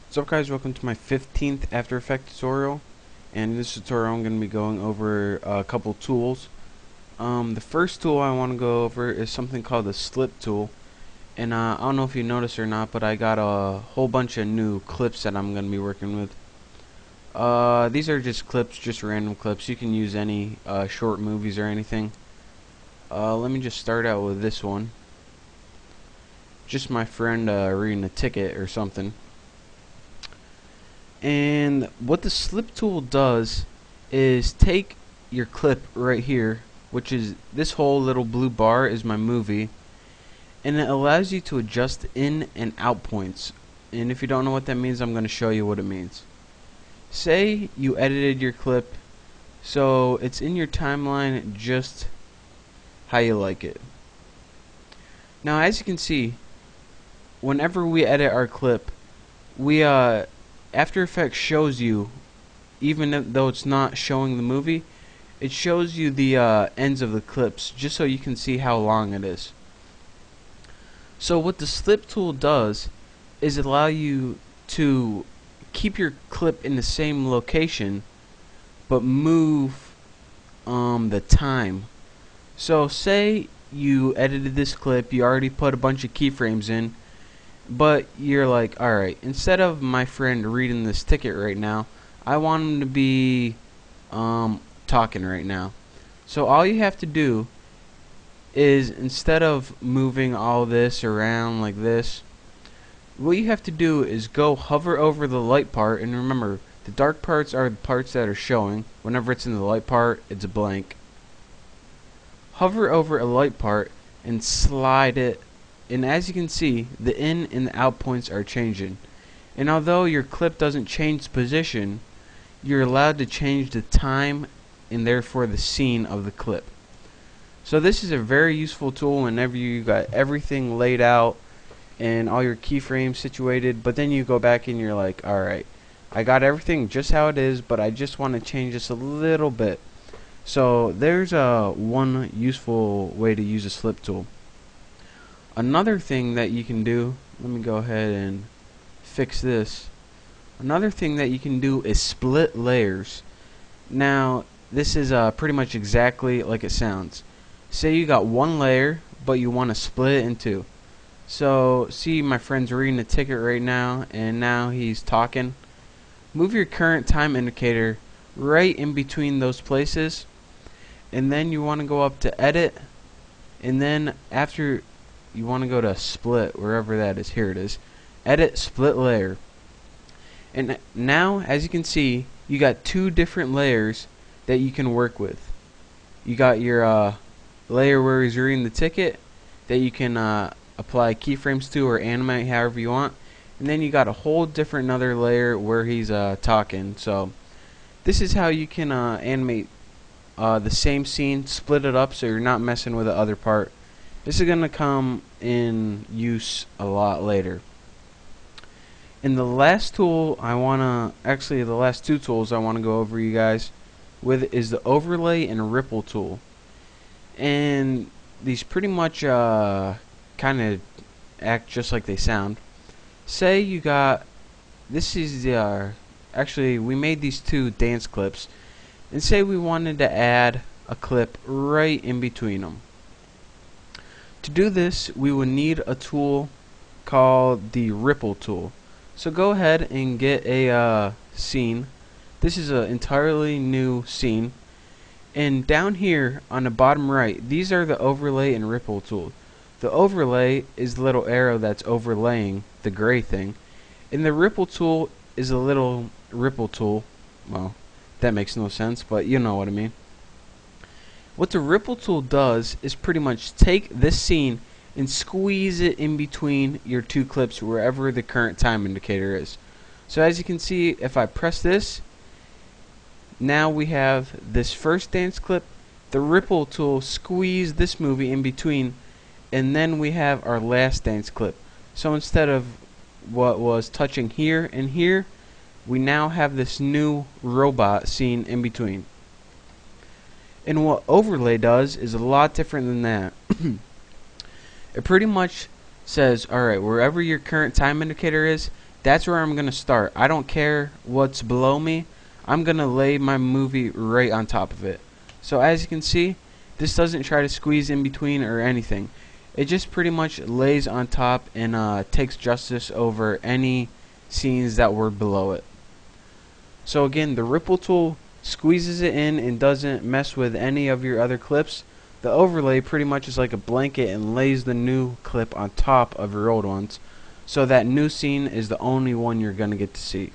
What's up guys, welcome to my 15th After Effects tutorial, and in this tutorial I'm going to be going over a couple tools. The first tool I want to go over is something called the slip tool, and I don't know if you noticed or not, but I got a whole bunch of new clips that I'm going to be working with. These are just clips, just random clips. You can use any short movies or anything. Let me just start out with this one. Just my friend reading a ticket or something. And what the slip tool does is take your clip right here, which is this whole little blue bar is my movie, and it allows you to adjust in and out points. And if you don't know what that means, I'm going to show you what it means. Say you edited your clip so it's in your timeline just how you like it. Now as you can see, whenever we edit our clip, we After Effects shows you, even though it's not showing the movie, it shows you the ends of the clips just so you can see how long it is. So what the slip tool does is allow you to keep your clip in the same location but move the time. So say you edited this clip, you already put a bunch of keyframes in, but you're like, alright, instead of my friend reading this ticket right now, I want him to be talking right now. So all you have to do is, instead of moving all this around like this, what you have to do is go hover over the light part, and remember, the dark parts are the parts that are showing. Whenever it's in the light part, it's blank. Hover over a light part and slide it, and as you can see, the in and the out points are changing. And although your clip doesn't change position, you're allowed to change the time and therefore the scene of the clip. So this is a very useful tool whenever you got everything laid out and all your keyframes situated, but then you go back and you're like, alright, I got everything just how it is, but I just want to change this a little bit. So there's one useful way to use a slip tool. Another thing that you can do, let me go ahead and fix this. Another thing that you can do is split layers. Now, this is pretty much exactly like it sounds. Say you got one layer, but you want to split it in two. So, see, my friend's reading a ticket right now, and now he's talking. Move your current time indicator right in between those places, and then you want to go up to edit, and then after you want to go to split, wherever that is. Here it is. Edit split layer. And now, as you can see, you got two different layers that you can work with. You got your layer where he's reading the ticket that you can apply keyframes to or animate however you want. And then you got a whole different another layer where he's talking. So this is how you can animate the same scene, split it up so you're not messing with the other part. This is going to come in use a lot later. And the last tool I want to, actually the last two tools I want to go over you guys with is the overlay and ripple tool. And these pretty much kind of act just like they sound. Say you got, this is the, actually we made these two dance clips, and say we wanted to add a clip right in between them. To do this, we will need a tool called the ripple tool. So go ahead and get a scene. This is an entirely new scene. And down here on the bottom right, these are the overlay and ripple tool. The overlay is the little arrow that's overlaying the gray thing. And the ripple tool is a little ripple tool. Well, that makes no sense, but you know what I mean. What the ripple tool does is pretty much take this scene and squeeze it in between your two clips wherever the current time indicator is. So as you can see, if I press this, now we have this first dance clip. The ripple tool squeezed this movie in between, and then we have our last dance clip. So instead of what was touching here and here, we now have this new robot scene in between. And what overlay does is a lot different than that. It pretty much says, alright, wherever your current time indicator is, that's where I'm gonna start. I don't care what's below me. I'm gonna lay my movie right on top of it. So as you can see, this doesn't try to squeeze in between or anything. It just pretty much lays on top and takes justice over any scenes that were below it. So again, the ripple tool squeezes it in and doesn't mess with any of your other clips. The overlay pretty much is like a blanket and lays the new clip on top of your old ones, so that new scene is the only one you're going to get to see.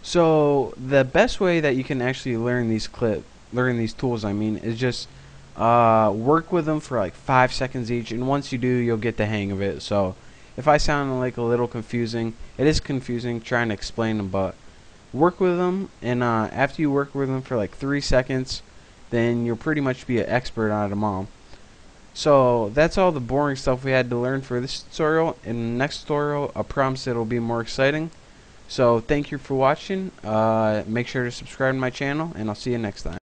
So the best way that you can actually learn these tools, is just work with them for like 5 seconds each, and once you do, you'll get the hang of it. So if I sound like a little confusing, it is confusing trying to explain them, but work with them, and after you work with them for like 3 seconds, then you'll pretty much be an expert on them all. So that's all the boring stuff we had to learn for this tutorial. In the next tutorial, I promise it'll be more exciting. So thank you for watching. Make sure to subscribe to my channel, and I'll see you next time.